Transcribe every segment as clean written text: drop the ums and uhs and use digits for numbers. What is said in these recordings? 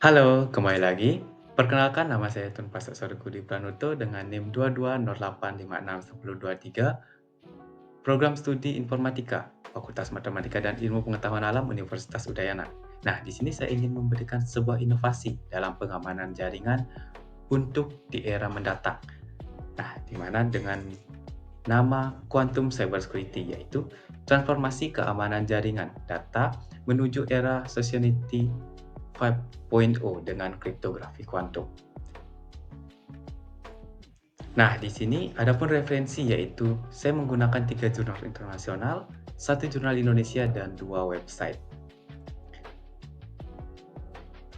Halo, kembali lagi. Perkenalkan nama saya Tun Pastasarukudi Pranoto dengan NIM 2208561023, Program Studi Informatika, Fakultas Matematika dan Ilmu Pengetahuan Alam Universitas Udayana. Nah, di sini saya ingin memberikan sebuah inovasi dalam pengamanan jaringan untuk di era mendatang. Nah, di mana dengan nama Quantum Cybersecurity, yaitu transformasi keamanan jaringan data menuju era Society 5.0 dengan kriptografi kuantum. Nah, di sini ada pun referensi, yaitu saya menggunakan 3 jurnal internasional, 1 jurnal Indonesia, dan 2 website.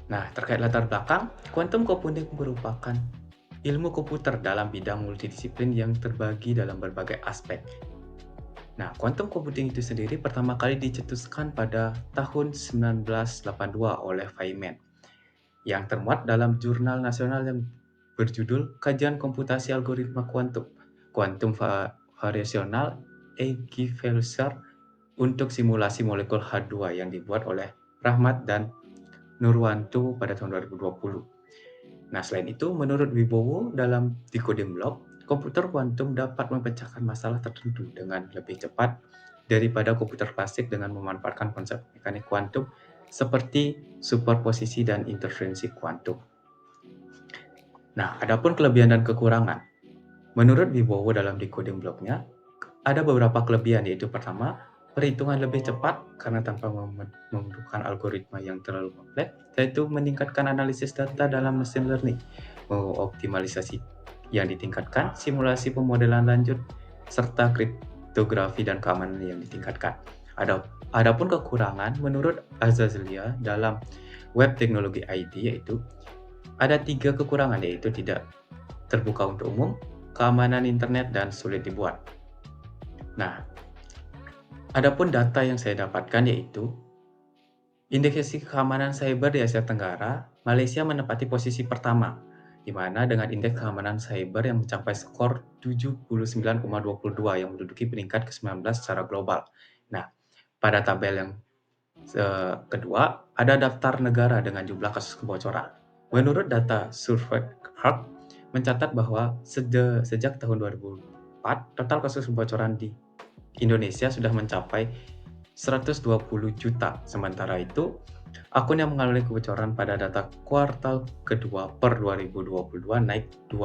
Nah, terkait latar belakang, quantum computing merupakan ilmu komputer dalam bidang multidisiplin yang terbagi dalam berbagai aspek. Nah, quantum computing itu sendiri pertama kali dicetuskan pada tahun 1982 oleh Feynman, yang termuat dalam jurnal nasional yang berjudul Kajian Komputasi Algoritma Kuantum, Quantum Variational Equivalence untuk Simulasi Molekul H2 yang dibuat oleh Rahmat dan Nurwanto pada tahun 2020. Nah, selain itu, menurut Wibowo dalam Decoding Block, komputer kuantum dapat memecahkan masalah tertentu dengan lebih cepat daripada komputer klasik dengan memanfaatkan konsep mekanik kuantum seperti superposisi dan interferensi kuantum. Nah, adapun kelebihan dan kekurangan. Menurut Wibowo dalam Decoding Block-nya, ada beberapa kelebihan, yaitu pertama, perhitungan lebih cepat karena tanpa memerlukan algoritma yang terlalu kompleks, yaitu meningkatkan analisis data dalam machine learning, optimalisasi yang ditingkatkan, simulasi pemodelan lanjut, serta kriptografi dan keamanan yang ditingkatkan. Adapun kekurangan, menurut Azazelia dalam Web Teknologi ID, yaitu ada 3 kekurangan, yaitu tidak terbuka untuk umum, keamanan internet, dan sulit dibuat. Nah, adapun data yang saya dapatkan, yaitu indeks keamanan cyber di Asia Tenggara, Malaysia menempati posisi pertama, di mana dengan indeks keamanan cyber yang mencapai skor 79,22 yang menduduki peringkat ke-19 secara global. Nah, pada tabel yang kedua, ada daftar negara dengan jumlah kasus kebocoran. Menurut data SurveyHub mencatat bahwa sejak tahun 2004, total kasus kebocoran di Indonesia sudah mencapai 120 juta. Sementara itu, akun yang mengalami kebocoran pada data kuartal kedua per 2022 naik 2%.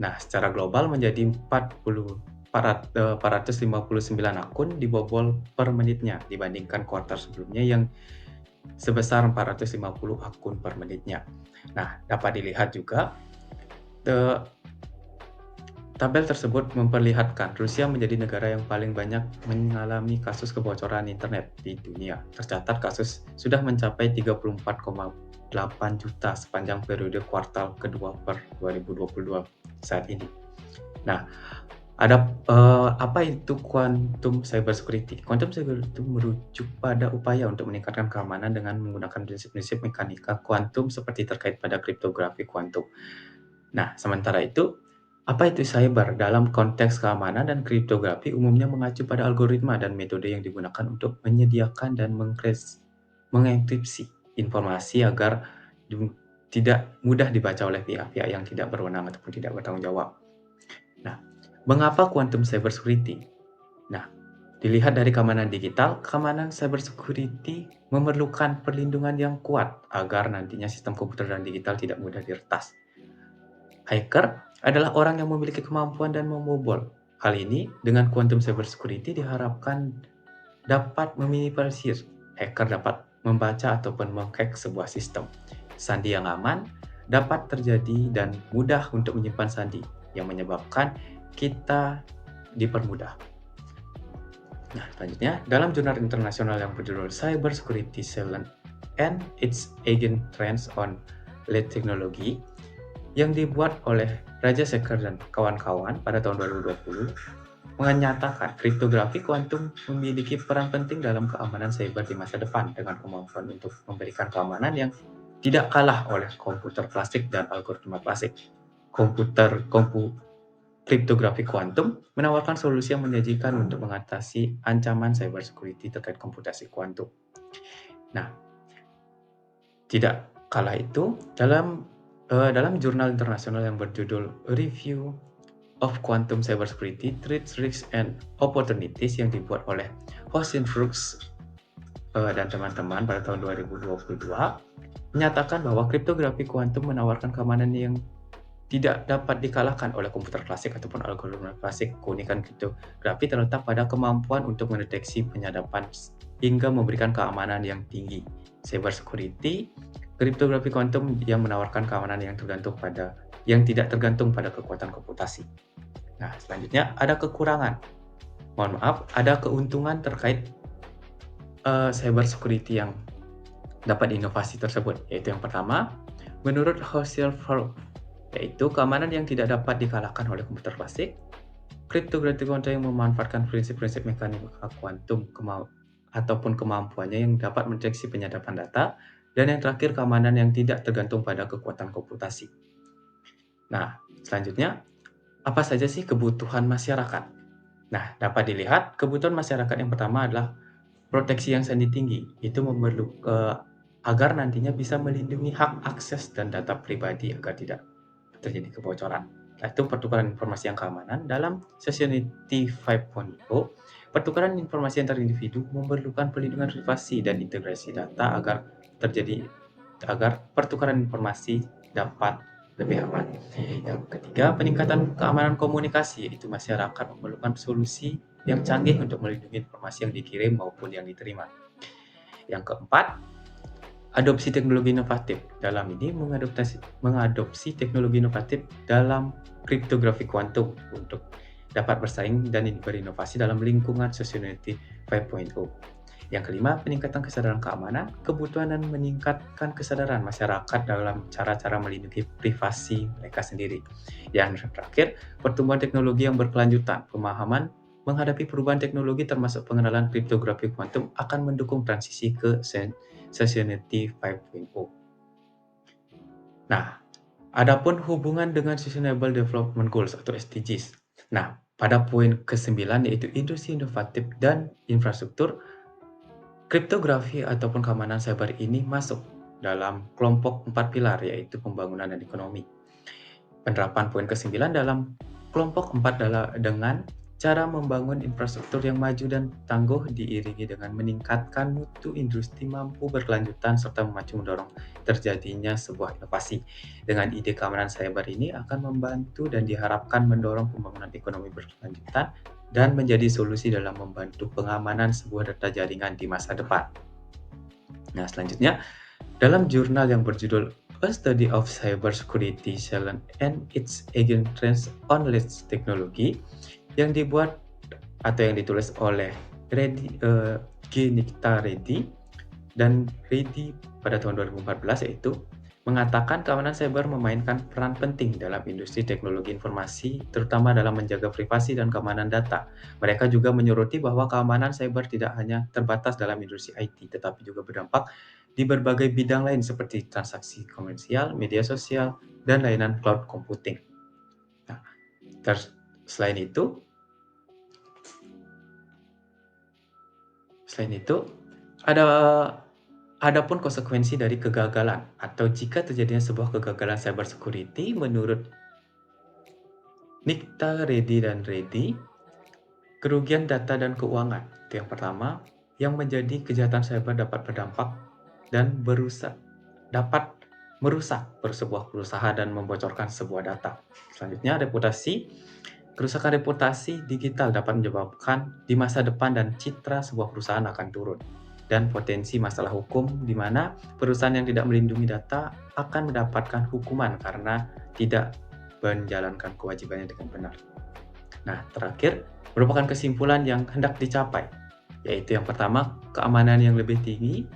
Nah, secara global menjadi 459 akun dibobol per menitnya dibandingkan kuartal sebelumnya yang sebesar 450 akun per menitnya. Nah, dapat dilihat juga tabel tersebut memperlihatkan Rusia menjadi negara yang paling banyak mengalami kasus kebocoran internet di dunia. Tercatat kasus sudah mencapai 34,8 juta sepanjang periode kuartal kedua per 2022 saat ini. Nah, apa itu quantum cybersecurity? Quantum cybersecurity merujuk pada upaya untuk meningkatkan keamanan dengan menggunakan prinsip-prinsip mekanika kuantum seperti terkait pada kriptografi kuantum. Nah, sementara itu, apa itu cyber? Dalam konteks keamanan dan kriptografi umumnya mengacu pada algoritma dan metode yang digunakan untuk menyediakan dan mengenkripsi informasi agar tidak mudah dibaca oleh pihak-pihak yang tidak berwenang ataupun tidak bertanggung jawab. Nah, mengapa quantum cybersecurity? Nah, dilihat dari keamanan digital, keamanan cybersecurity memerlukan perlindungan yang kuat agar nantinya sistem komputer dan digital tidak mudah diretas. Hacker adalah orang yang memiliki kemampuan dan membobol. Hal ini dengan quantum cybersecurity diharapkan dapat meminimalisir hacker dapat membaca ataupun menghack sebuah sistem. Sandi yang aman dapat terjadi dan mudah untuk menyimpan sandi yang menyebabkan kita dipermudah. Nah, selanjutnya, dalam jurnal internasional yang berjudul Cybersecurity Challenge and its Agent Trends on Lead Technology yang dibuat oleh Raja Sekar dan kawan-kawan pada tahun 2020 menyatakan kriptografi kuantum memiliki peran penting dalam keamanan cyber di masa depan dengan kemampuan untuk memberikan keamanan yang tidak kalah oleh komputer klasik dan algoritma klasik. Kriptografi kuantum menawarkan solusi yang menjanjikan untuk mengatasi ancaman cybersecurity terkait komputasi kuantum. Nah, tidak Kala itu, dalam jurnal internasional yang berjudul Review of Quantum Cybersecurity: Threats, Risks, and Opportunities yang dibuat oleh Hossein Brooks dan teman-teman pada tahun 2022, menyatakan bahwa kriptografi kuantum menawarkan keamanan yang tidak dapat dikalahkan oleh komputer klasik ataupun algoritma klasik. Keunikan kriptografi terletak pada kemampuan untuk mendeteksi penyadapan hingga memberikan keamanan yang tinggi. Cyber security, kriptografi kuantum yang menawarkan keamanan yang tidak tergantung pada kekuatan komputasi. Nah, selanjutnya ada kekurangan. Mohon maaf, ada keuntungan terkait cyber security yang dapat inovasi tersebut, yaitu yang pertama, menurut Hossein yaitu keamanan yang tidak dapat dikalahkan oleh komputer klasik. Kriptografi kuantum yang memanfaatkan prinsip-prinsip mekanika kuantum ataupun kemampuannya yang dapat mendeteksi penyadapan data. Dan yang terakhir, keamanan yang tidak tergantung pada kekuatan komputasi. Nah, selanjutnya, apa saja sih kebutuhan masyarakat? Nah, dapat dilihat kebutuhan masyarakat yang pertama adalah proteksi yang sangat tinggi. Itu agar nantinya bisa melindungi hak akses dan data pribadi agar tidak terjadi kebocoran. Itu pertukaran informasi yang keamanan. Dalam Society 5.0, pertukaran informasi antar individu memerlukan perlindungan privasi dan integrasi data agar pertukaran informasi dapat lebih aman. Yang ketiga, peningkatan keamanan komunikasi, yaitu masyarakat memerlukan solusi yang canggih untuk melindungi informasi yang dikirim maupun yang diterima. Yang keempat, adopsi teknologi inovatif. Dalam ini mengadopsi teknologi inovatif dalam kriptografi kuantum untuk dapat bersaing dan berinovasi dalam lingkungan Society 5.0. Yang kelima, peningkatan kesadaran keamanan, kebutuhan dan meningkatkan kesadaran masyarakat dalam cara-cara melindungi privasi mereka sendiri. Yang terakhir, pertumbuhan teknologi yang berkelanjutan, pemahaman menghadapi perubahan teknologi termasuk pengenalan kriptografi kuantum akan mendukung transisi ke Society 5.0. Nah, adapun hubungan dengan Sustainable Development Goals atau SDGs. Nah, pada poin ke-9 yaitu industri inovatif dan infrastruktur, kriptografi ataupun keamanan cyber ini masuk dalam kelompok 4 pilar, yaitu pembangunan dan ekonomi. Penerapan poin ke-9 dalam kelompok 4 dengan cara membangun infrastruktur yang maju dan tangguh diiringi dengan meningkatkan mutu industri mampu berkelanjutan serta mendorong terjadinya sebuah inovasi. Dengan ide keamanan cyber ini akan membantu dan diharapkan mendorong pembangunan ekonomi berkelanjutan dan menjadi solusi dalam membantu pengamanan sebuah data jaringan di masa depan. Nah, selanjutnya, dalam jurnal yang berjudul A Study of Cybersecurity Challenge and its Agent Trends on Latest Technology yang dibuat atau yang ditulis oleh Nikta Reddy dan Reddy pada tahun 2014, yaitu mengatakan keamanan cyber memainkan peran penting dalam industri teknologi informasi, terutama dalam menjaga privasi dan keamanan data. Mereka juga menyoroti bahwa keamanan cyber tidak hanya terbatas dalam industri IT, tetapi juga berdampak di berbagai bidang lain seperti transaksi komersial, media sosial, dan layanan cloud computing. Nah, selain itu, adapun konsekuensi dari kegagalan atau jika terjadinya sebuah kegagalan cyber security menurut Nikta Reddy dan Reddy, kerugian data dan keuangan. Itu yang pertama, yang menjadi kejahatan cyber dapat berdampak dan dapat merusak sebuah perusahaan dan membocorkan sebuah data. Selanjutnya, reputasi. Kerusakan reputasi digital dapat menyebabkan di masa depan dan citra sebuah perusahaan akan turun. Dan potensi masalah hukum di mana perusahaan yang tidak melindungi data akan mendapatkan hukuman karena tidak menjalankan kewajibannya dengan benar. Nah, terakhir, merupakan kesimpulan yang hendak dicapai, yaitu yang pertama, keamanan yang lebih tinggi,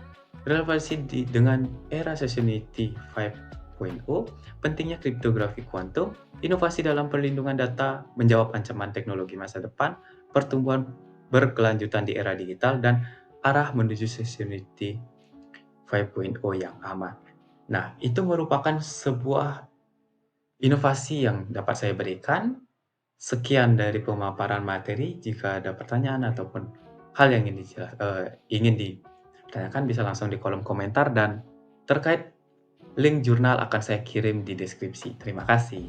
relevansi dengan era Society 5.0, pentingnya kriptografi kuantum, inovasi dalam perlindungan data, menjawab ancaman teknologi masa depan, pertumbuhan berkelanjutan di era digital, dan arah menuju Society 5.0 yang aman. Nah, itu merupakan sebuah inovasi yang dapat saya berikan. Sekian dari pemaparan materi. Jika ada pertanyaan ataupun hal yang ingin ditanyakan, bisa langsung di kolom komentar. Dan terkait Link jurnal akan saya kirim di deskripsi. Terima kasih.